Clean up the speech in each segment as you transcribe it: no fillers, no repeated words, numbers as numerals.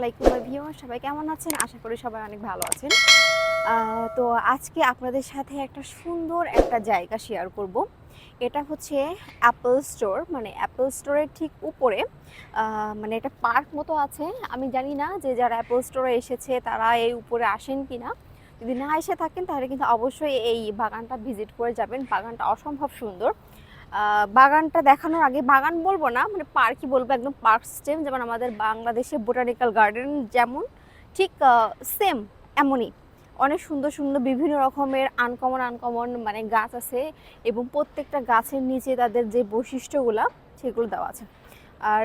আলাইকুম ভিউয়ার, সবাই কেমন আছেন? আশা করি সবাই অনেক ভালো আছেন। তো আজকে আপনাদের সাথে একটা সুন্দর একটা জায়গা শেয়ার করব। এটা হচ্ছে অ্যাপল স্টোর, মানে অ্যাপল স্টোরের ঠিক উপরে মানে একটা পার্ক মতো আছে। আমি জানি না যে যারা অ্যাপল স্টোরে এসেছে তারা এই উপরে আসেন কি না। যদি না এসে থাকেন তাহলে কিন্তু অবশ্যই এই বাগানটা ভিজিট করে যাবেন। বাগানটা অসম্ভব সুন্দর। বাগানটা দেখানোর আগে, বাগান বলবো না, মানে পার্কই বলবো, একদম পার্ক সিস্টেম, যেমন আমাদের বাংলাদেশে বোটানিক্যাল গার্ডেন যেমন ঠিক সেম এমনই অনেক সুন্দর সুন্দর বিভিন্ন রকমের আনকমন মানে গাছ আছে, এবং প্রত্যেকটা গাছের নিচে তাদের যে বৈশিষ্ট্যগুলো সেগুলো দেওয়া আছে। আর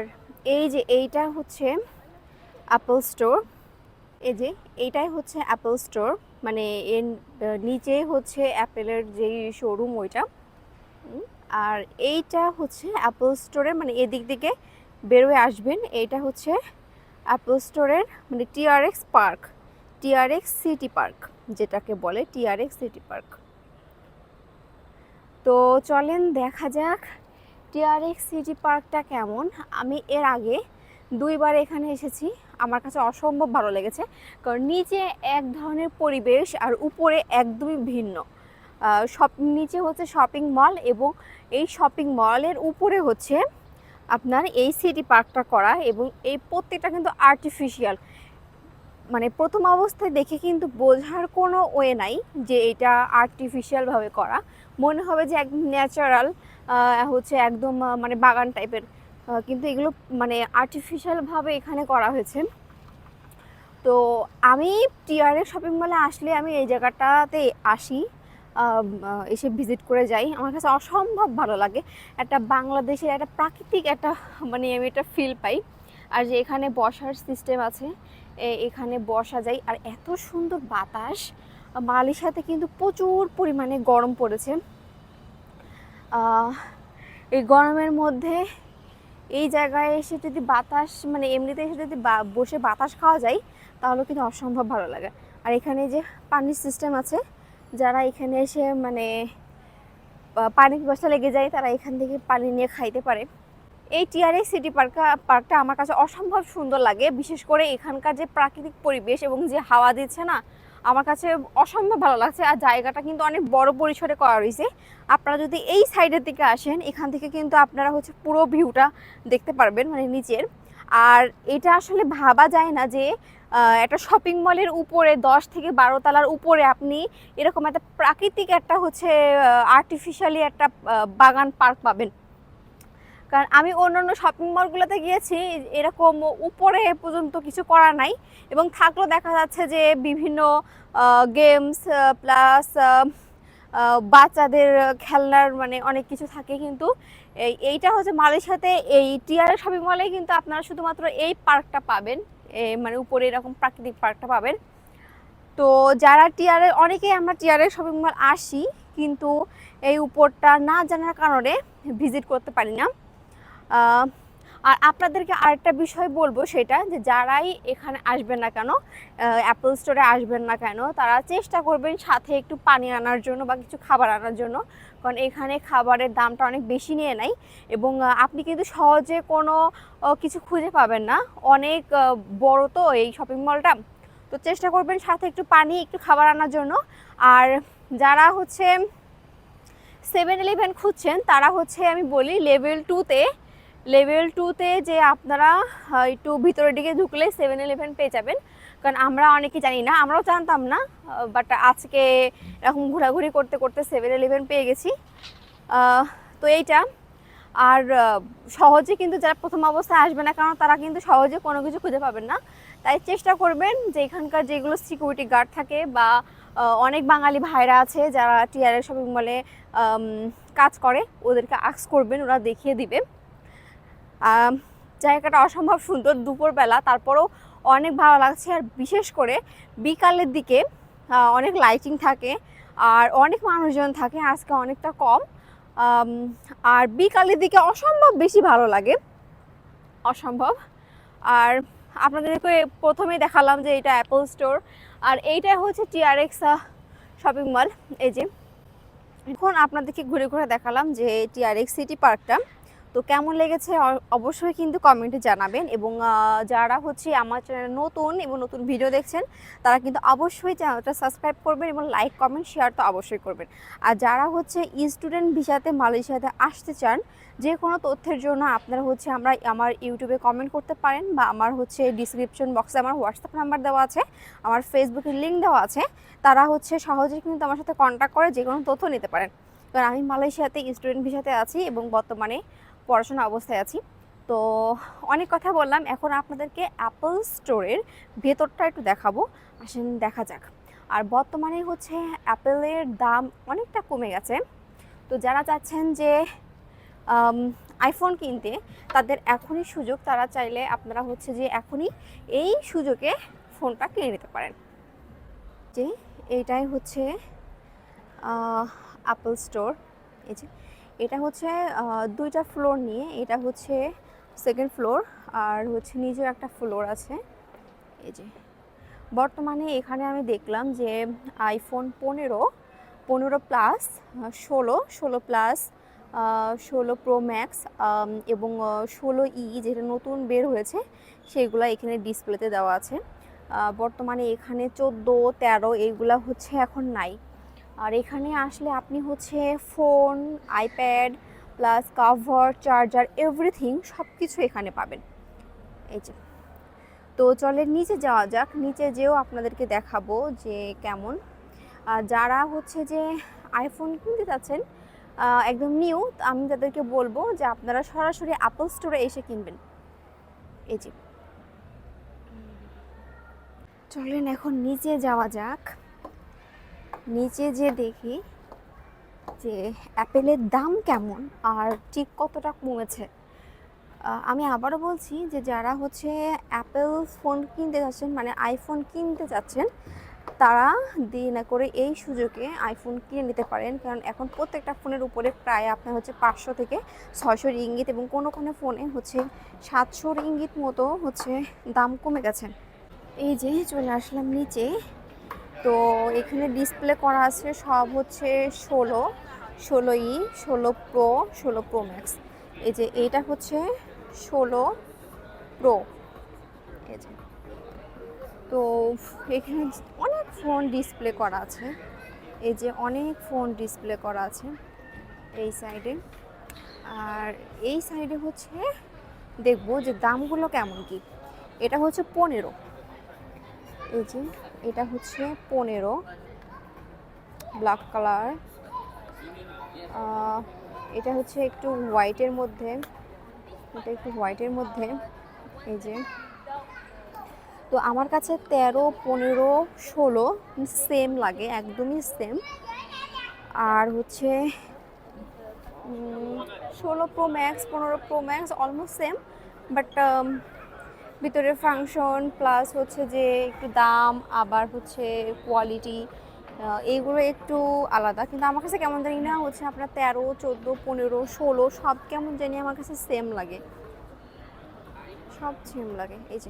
এই যে এইটা হচ্ছে অ্যাপল স্টোর, এই যে এইটাই হচ্ছে অ্যাপল স্টোর, মানে এর নিচে হচ্ছে অ্যাপেলের যেই শোরুম ওইটা। আর এইটা হচ্ছে অ্যাপল স্টোরের, মানে এদিক দিকে বেরোয় আসবেন, এইটা হচ্ছে অ্যাপল স্টোরের মানে TRX park, TRX city park যেটাকে বলে, টিআরএক্স সিটি পার্ক। তো চলেন দেখা যাক টিআরএক্স সিটি পার্কটা কেমন। আমি এর আগে দুইবার এখানে এসেছি, আমার কাছে অসম্ভব ভালো লেগেছে, কারণ নিচে এক ধরনের পরিবেশ আর উপরে একদমই ভিন্ন। নিচে হচ্ছে শপিং মল, এবং এই শপিং মলের উপরে হচ্ছে আপনার এই সিটি পার্কটা করা, এবং এই প্রত্যেকটা কিন্তু আর্টিফিশিয়াল। মানে প্রথম অবস্থায় দেখে কিন্তু বোঝার কোনো ওয়ে নাই যে এটা আর্টিফিশিয়ালভাবে করা, মনে হবে যে একদম ন্যাচারাল হচ্ছে একদম মানে বাগান টাইপের, কিন্তু এগুলো মানে আর্টিফিশিয়ালভাবে এখানে করা হয়েছে। তো আমি টিআরএস শপিং মলে আসলে আমি এই জায়গাটাতে আসি, এসে ভিজিট করে যাই। আমার কাছে অসম্ভব ভালো লাগে, একটা বাংলাদেশের একটা প্রাকৃতিক একটা মানে আমি একটা ফিল পাই। আর যে এখানে বসার সিস্টেম আছে, এখানে বসা যায়, আর এত সুন্দর বাতাস। মালয়েশিয়াতে কিন্তু প্রচুর পরিমাণে গরম পড়েছে। এই গরমের মধ্যে এই জায়গায় এসে যদি বাতাস, মানে এমনিতে এসে যদি বসে বাতাস খাওয়া যায় তাহলে কিন্তু অসম্ভব ভালো লাগে। আর এখানে যে পানির সিস্টেম আছে, যারা এখানে এসে মানে পানি পিপাসা লেগে যায় তারা এখান থেকে পানি নিয়ে খাইতে পারে। এই টিআরএক্স সিটি পার্কটা আমার কাছে অসম্ভব সুন্দর লাগে, বিশেষ করে এখানকার যে প্রাকৃতিক পরিবেশ এবং যে হাওয়া দিচ্ছে না, আমার কাছে অসম্ভব ভালো লাগছে। আর জায়গাটা কিন্তু অনেক বড় পরিসরে করা রয়েছে। আপনারা যদি এই সাইডের দিকে আসেন, এখান থেকে কিন্তু আপনারা হচ্ছে পুরো ভিউটা দেখতে পারবেন, মানে নিচের। আর এটা আসলে ভাবা যায় না যে একটা শপিং মলের উপরে 10 থেকে 12 তলার উপরে আপনি এরকম একটা প্রাকৃতিক একটা হচ্ছে আর্টিফিশিয়ালি একটা বাগান পার্ক পাবেন। কারণ আমি অন্যান্য শপিং মলগুলোতে গিয়েছি, এরকম উপরে পর্যন্ত কিছু করা নাই, এবং থাকলেও দেখা যাচ্ছে যে বিভিন্ন গেমস প্লাস বাচ্চাদের খেলনার মানে অনেক কিছু থাকে। কিন্তু এইটা হচ্ছে মালয়েশিয়াতে এই টিআরএক্স শপিং মলে কিন্তু আপনারা শুধুমাত্র এই পার্কটা পাবেন, মানে উপরে এরকম প্রাকৃতিক পার্কটা পাবেন। তো যারা অনেকেই আমরা টিআরএক্স শপিং মল আসি, কিন্তু এই উপরটা না জানার কারণে ভিজিট করতে পারি না। আর আপনাদেরকে আরেকটা বিষয় বলবো, সেটা যে যারাই এখানে আসবেন না কেন, অ্যাপল স্টোরে আসবেন না কেন, তারা চেষ্টা করবেন সাথে একটু পানি আনার জন্য বা কিছু খাবার আনার জন্য, কারণ এখানে খাবারের দামটা অনেক বেশি নিয়ে নেয়, এবং আপনি কিন্তু সহজে কোনো কিছু খুঁজে পাবেন না, অনেক বড় তো এই শপিং মলটা। তো চেষ্টা করবেন সাথে একটু পানি একটু খাবার আনার জন্য। আর যারা হচ্ছে 7-11 খুঁজছেন তারা হচ্ছে আমি বলি লেভেল 2তে যে আপনারা একটু ভিতরের দিকে ঢুকলে 7-11 পেয়ে যাবেন। কারণ আমরা অনেকে জানি না, আমরাও জানতাম না, বাট আজকে এরকম ঘোরাঘুরি করতে করতে 7-11 পেয়ে গেছি। তো এইটা। আর সহজে কিন্তু যারা প্রথম অবস্থায় আসবে না, কারণ তারা কিন্তু সহজে কোনো কিছু খুঁজে পাবেন না। তাই চেষ্টা করবেন যে এখানকার যেগুলো সিকিউরিটি গার্ড থাকে বা অনেক বাঙালি ভাইরা আছে যারা টিআরএক্স শপিং মলে কাজ করে, ওদেরকে আস্ক করবেন, ওরা দেখিয়ে দিবে। জায়গাটা অসম্ভব সুন্দর দুপুরবেলা, তারপরেও অনেক ভালো লাগছে। আর বিশেষ করে বিকালের দিকে অনেক লাইটিং থাকে আর অনেক মানুষজন থাকে, আজকে অনেকটা কম। আর বিকালের দিকে অসম্ভব বেশি ভালো লাগে, অসম্ভব। আর আপনাদেরকে প্রথমেই দেখালাম যে এটা অ্যাপল স্টোর, আর এইটা হচ্ছে টিআরএক্স শপিং মল। এই যে এখন আপনাদেরকে ঘুরে ঘুরে দেখালাম যে টিআরএক্স সিটি পার্কটা। তো কেমন লেগেছে অবশ্যই কিন্তু কমেন্টে জানাবেন, এবং যারা হচ্ছে আমার চ্যানেল নতুন এবং নতুন ভিডিও দেখছেন তারা কিন্তু অবশ্যই চ্যানেলটা সাবস্ক্রাইব করবেন এবং লাইক কমেন্ট শেয়ার তো অবশ্যই করবেন। আর যারা হচ্ছে স্টুডেন্ট ভিসাতে মালয়েশিয়াতে আসতে চান, যে কোনো তথ্যের জন্য আপনারা হচ্ছে আমার ইউটিউবে কমেন্ট করতে পারেন, বা আমার হচ্ছে ডিসক্রিপশন বক্সে আমার হোয়াটসঅ্যাপ নাম্বার দেওয়া আছে, আমার ফেসবুকের লিঙ্ক দেওয়া আছে। তারা হচ্ছে সহজেই কিন্তু আমার সাথে কন্ট্যাক্ট করে যে কোনো তথ্য নিতে পারেন। কারণ আমি মালয়েশিয়াতে স্টুডেন্ট ভিসাতে আছি এবং বর্তমানে পড়াশোনা অবস্থায় আছি। তো অনেক কথা বললাম, এখন আপনাদেরকে অ্যাপল স্টোরের ভেতরটা একটু দেখাবো, আসেন দেখা যাক। আর বর্তমানে হচ্ছে অ্যাপেলের দাম অনেকটা কমে গেছে। তো যারা চাচ্ছেন যে আইফোন কিনতে, তাদের এখনই সুযোগ, তারা চাইলে আপনারা হচ্ছে যে এখনই এই সুযোগে ফোনটা কিনে নিতে পারেন। যে এইটাই হচ্ছে অ্যাপল স্টোর। এই যে এটা হচ্ছে দুইটা ফ্লোর নিয়ে, এটা হচ্ছে সেকেন্ড ফ্লোর আর হচ্ছে নিচেও একটা ফ্লোর আছে। এই যে বর্তমানে এখানে আমি দেখলাম যে iPhone 15 plus, 16 plus, 16 pro max এবং 16E যেটা নতুন বের হয়েছে সেগুলো এখানে ডিসপ্লেতে দেওয়া আছে। বর্তমানে এখানে 14, 13 এইগুলা হচ্ছে এখন নাই। আর এখানে আসলে আপনি হচ্ছে phone, iPad plus cover, charger, everything সব কিছু এখানে পাবেন। এই যে, তো চলেন নিচে যাওয়া যাক, নিচে যেও আপনাদেরকে দেখাবো যে কেমন। যারা হচ্ছে যে আইফোন কিনতে যাচ্ছেন একদম নিউ, আমি তাদেরকে বলবো যে আপনারা সরাসরি অ্যাপল স্টোরে এসে কিনবেন। এই যে চলেন এখন নিচে যাওয়া যাক, নিচে যে দেখি যে অ্যাপেলের দাম কেমন আর ঠিক কতটা কমেছে। আমি আবারও বলছি যে যারা হচ্ছে অ্যাপেল ফোন কিনতে যাচ্ছেন, মানে আইফোন কিনতে যাচ্ছেন, তারা দেরি না করে এই সুযোগে আইফোন কিনে নিতে পারেন। কারণ এখন প্রত্যেকটা ফোনের উপরে প্রায় আপনার হচ্ছে 500 থেকে 600 রিঙ্গিত, এবং কোনো কোনো ফোনে হচ্ছে 700 রিঙ্গিত মতো হচ্ছে দাম কমে গেছে। এই যে চলে আসলাম নিচে, তো এখানে ডিসপ্লে করা আছে সব হচ্ছে 16E, 16 প্রো, 16 প্রো ম্যাক্স। এই যে এইটা হচ্ছে 16 প্রো। এই যে, তো এখানে অনেক ফোন ডিসপ্লে করা আছে, এই যে অনেক ফোন ডিসপ্লে করা আছে এই সাইডে। আর এই সাইডে হচ্ছে দেখবো যে দামগুলো কেমন কি। এটা হচ্ছে 15, এই যে এটা হচ্ছে 15 ব্ল্যাক কালার। এটা হচ্ছে একটু হোয়াইটের মধ্যে, এটা একটু হোয়াইটের মধ্যে। এই যে, তো আমার কাছে 13, 15, 16 সেম লাগে, একদমই সেম। আর হচ্ছে 16 pro max, 15 pro max almost same, but ভিতরে ফাংশন প্লাস হচ্ছে যে একটু দাম, আবার হচ্ছে কোয়ালিটি, এইগুলো একটু আলাদা। কিন্তু আমার কাছে কেমন জানি না হচ্ছে আপনার 13, 14, 15, 16 সব কেমন জানি আমার কাছে সেম লাগে, সব সেম লাগে। এই যে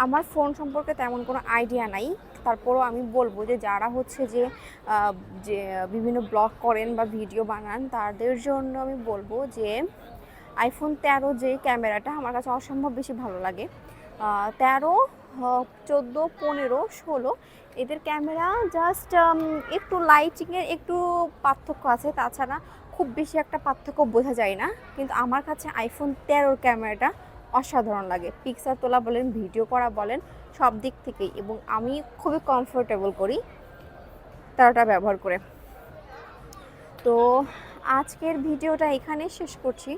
আমার ফোন সম্পর্কে তেমন কোনো আইডিয়া নাই, তারপরও আমি বলবো যে যারা হচ্ছে যে বিভিন্ন ব্লগ করেন বা ভিডিও বানান, তাদের জন্য আমি বলবো যে আইফোন 13 যে ক্যামেরাটা আমার কাছে অসম্ভব বেশি ভালো লাগে। 13, 14, 15, 16 এদের ক্যামেরা জাস্ট একটু লাইটিংয়ের একটু পার্থক্য আছে, তাছাড়া খুব বেশি একটা পার্থক্য বোঝা যায় না। কিন্তু আমার কাছে আইফোন 13 ক্যামেরাটা অসাধারণ লাগে, পিকচার তোলা বলেন, ভিডিও করা বলেন, সব দিক থেকেই, এবং আমি খুবই কমফোর্টেবল করি 13টা ব্যবহার করে। তো আজকের ভিডিওটা এখানে শেষ করছি।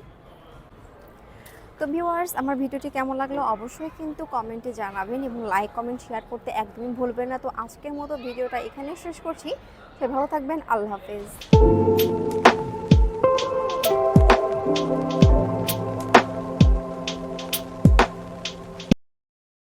তো ভিউয়ার্স, আমার ভিডিওটি কেমন লাগলো অবশ্যই কিন্তু কমেন্টে জানাবেন, এবং লাইক কমেন্ট শেয়ার করতে একদমই ভুলবেন না। তো আজকের মতো ভিডিওটা এখানে শেষ করছি, সবাই ভালো থাকবেন, আল্লাহ হাফেজ।